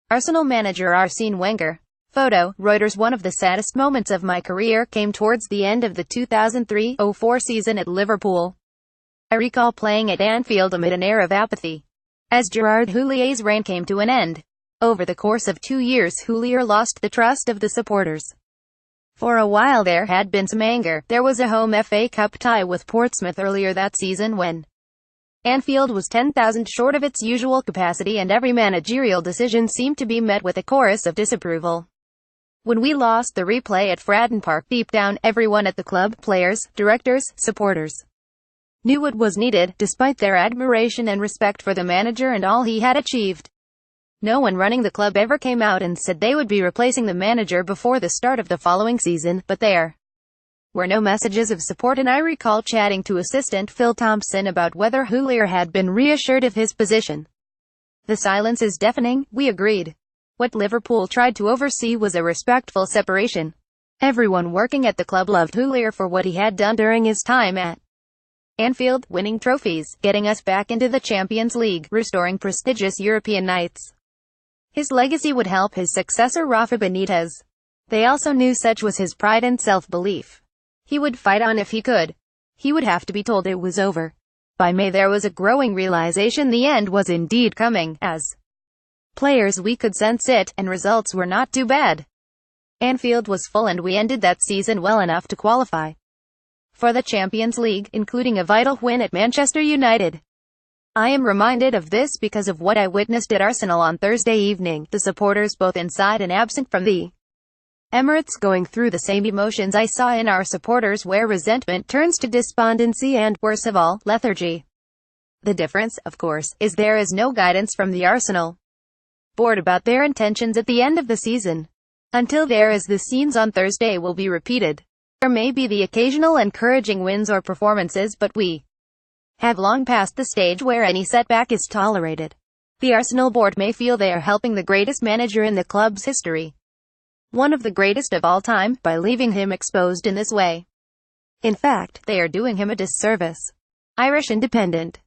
Arsenal manager Arsene Wenger. Photo, Reuters. One of the saddest moments of my career came towards the end of the 2003-04 season at Liverpool. I recall playing at Anfield amid an air of apathy, as Gerard Houlier's reign came to an end. Over the course of 2 years, Houllier lost the trust of the supporters. For a while there had been some anger. There was a home FA Cup tie with Portsmouth earlier that season when Anfield was 10,000 short of its usual capacity, and every managerial decision seemed to be met with a chorus of disapproval. When we lost the replay at Fratton Park, deep down, everyone at the club, players, directors, supporters, knew what was needed, despite their admiration and respect for the manager and all he had achieved. No one running the club ever came out and said they would be replacing the manager before the start of the following season, but there were no messages of support, and I recall chatting to assistant Phil Thompson about whether Houllier had been reassured of his position. "The silence is deafening," we agreed. What Liverpool tried to oversee was a respectful separation. Everyone working at the club loved Houllier for what he had done during his time at Anfield, winning trophies, getting us back into the Champions League, restoring prestigious European nights. His legacy would help his successor Rafa Benitez. They also knew such was his pride and self-belief. He would fight on if he could. He would have to be told it was over. By May there was a growing realization the end was indeed coming. As players we could sense it, and results were not too bad. Anfield was full and we ended that season well enough to qualify for the Champions League, including a vital win at Manchester United. I am reminded of this because of what I witnessed at Arsenal on Thursday evening, the supporters both inside and absent from the Emirates going through the same emotions I saw in our supporters, where resentment turns to despondency and, worst of all, lethargy. The difference, of course, is there is no guidance from the Arsenal board about their intentions at the end of the season. Until there is, the scenes on Thursday will be repeated. There may be the occasional encouraging wins or performances, but we have long passed the stage where any setback is tolerated. The Arsenal board may feel they are helping the greatest manager in the club's history, one of the greatest of all time, by leaving him exposed in this way. In fact, they are doing him a disservice. Irish Independent.